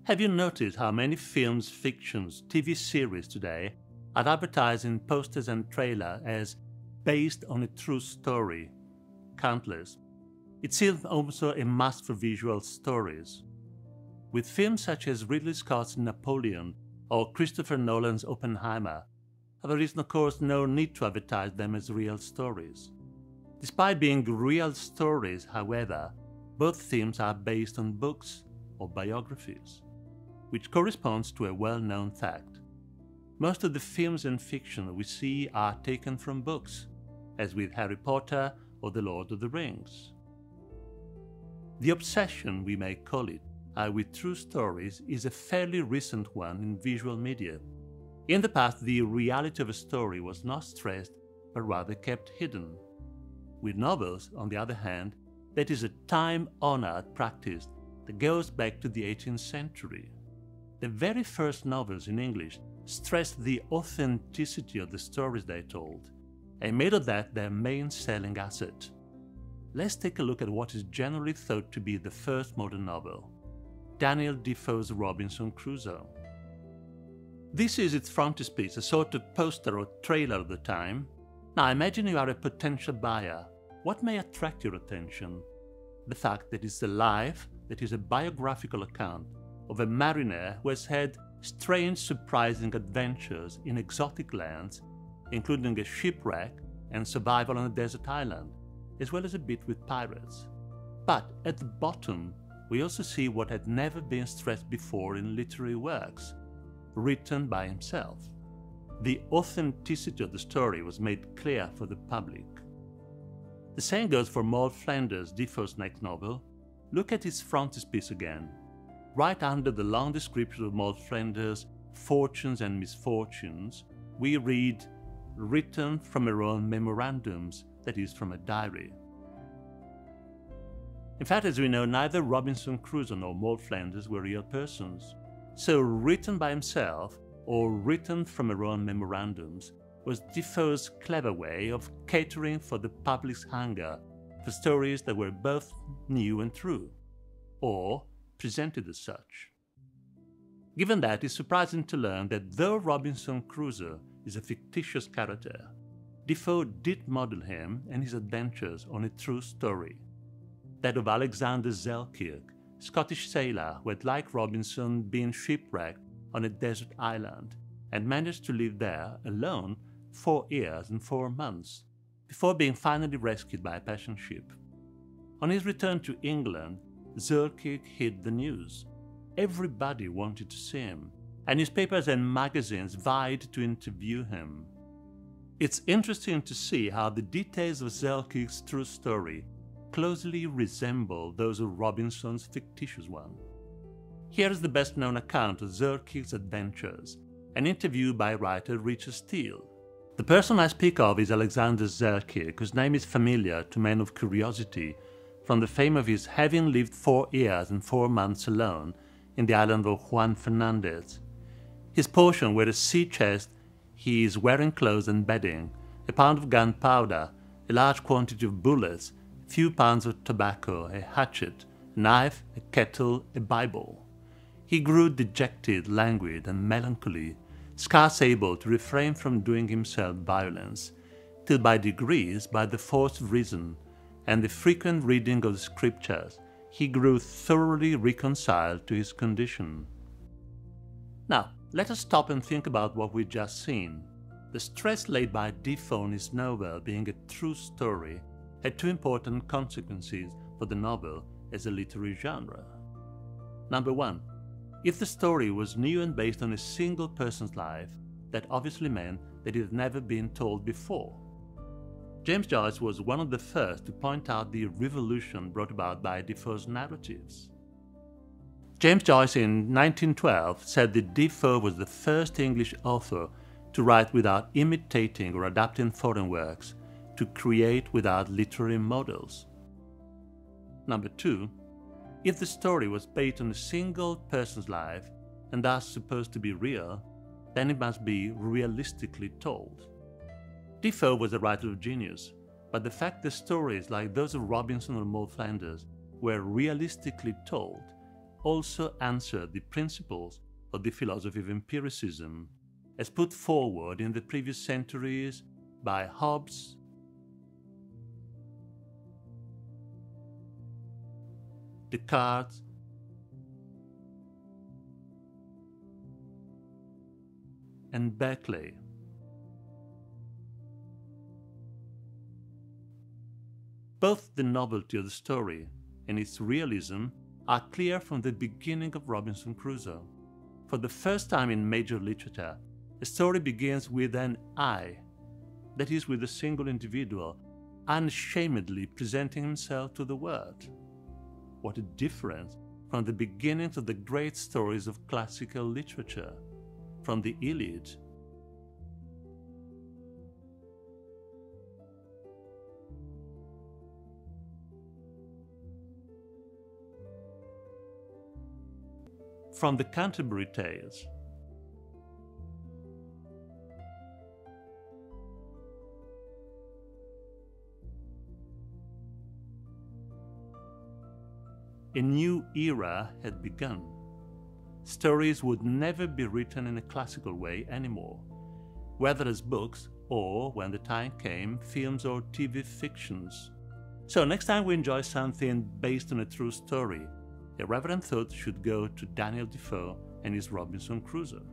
Have you noticed how many films, fictions, TV series today are advertised in posters and trailers as based on a true story? Countless. It seems also a must for visual stories. With films such as Ridley Scott's Napoleon or Christopher Nolan's Oppenheimer, there is of course no need to advertise them as real stories. Despite being real stories, however, both films are based on books or biographies, which corresponds to a well-known fact. Most of the films and fiction we see are taken from books, as with Harry Potter or The Lord of the Rings. The obsession, we may call it, with true stories is a fairly recent one in visual media. In the past, the reality of a story was not stressed, but rather kept hidden. With novels, on the other hand, that is a time-honored practice that goes back to the 18th century. The very first novels in English stressed the authenticity of the stories they told, and made of that their main selling asset. Let's take a look at what is generally thought to be the first modern novel, Daniel Defoe's Robinson Crusoe. This is its frontispiece, a sort of poster or trailer of the time. Now imagine you are a potential buyer. What may attract your attention? The fact that it's a life, that is a biographical account of a mariner who has had strange, surprising adventures in exotic lands, including a shipwreck and survival on a desert island, as well as a bit with pirates. But at the bottom, we also see what had never been stressed before in literary works, written by himself. The authenticity of the story was made clear for the public. The same goes for Maud Flanders, Defoe's next novel. Look at its frontispiece again. Right under the long description of Maud Flanders' fortunes and misfortunes, we read, written from her own memorandums, that is, from a diary. In fact, as we know, neither Robinson Crusoe nor Maud Flanders were real persons. So written by himself, or written from her own memorandums, was Defoe's clever way of catering for the public's hunger for stories that were both new and true, or presented as such. Given that, it's surprising to learn that though Robinson Crusoe is a fictitious character, Defoe did model him and his adventures on a true story, that of Alexander Selkirk, Scottish sailor who had, like Robinson, been shipwrecked on a desert island and managed to live there alone 4 years and 4 months, before being finally rescued by a passenger ship. On his return to England, Selkirk hid the news. Everybody wanted to see him, and newspapers and magazines vied to interview him. It's interesting to see how the details of Selkirk's true story closely resemble those of Robinson's fictitious one. Here is the best-known account of Selkirk's adventures, an interview by writer Richard Steele. The person I speak of is Alexander Selkirk, whose name is familiar to men of curiosity from the fame of his having lived 4 years and 4 months alone in the island of Juan Fernandez. His portion were a sea chest, his wearing clothes and bedding, a pound of gunpowder, a large quantity of bullets, a few pounds of tobacco, a hatchet, a knife, a kettle, a Bible. He grew dejected, languid, and melancholy, scarce able to refrain from doing himself violence, till by degrees, by the force of reason, and the frequent reading of the scriptures, he grew thoroughly reconciled to his condition. Now, let us stop and think about what we've just seen. The stress laid by Defoe on his novel being a true story had 2 important consequences for the novel as a literary genre. Number 1. If the story was new and based on a single person's life, that obviously meant that it had never been told before. James Joyce was one of the first to point out the revolution brought about by Defoe's narratives. James Joyce in 1912 said that Defoe was the first English author to write without imitating or adapting foreign works, to create without literary models. Number 2. If the story was based on a single person's life, and thus supposed to be real, then it must be realistically told. Defoe was a writer of genius, but the fact that stories like those of Robinson or Maud Flanders were realistically told also answered the principles of the philosophy of empiricism, as put forward in the previous centuries by Hobbes, Descartes, and Berkeley. Both the novelty of the story and its realism are clear from the beginning of Robinson Crusoe. For the first time in major literature, a story begins with an I, that is, with a single individual, unashamedly presenting himself to the world. What a difference from the beginnings of the great stories of classical literature, from the Iliad. From the Canterbury Tales. A new era had begun. Stories would never be written in a classical way anymore, whether as books or, when the time came, films or TV fictions. So next time we enjoy something based on a true story, a reverent thought should go to Daniel Defoe and his Robinson Crusoe.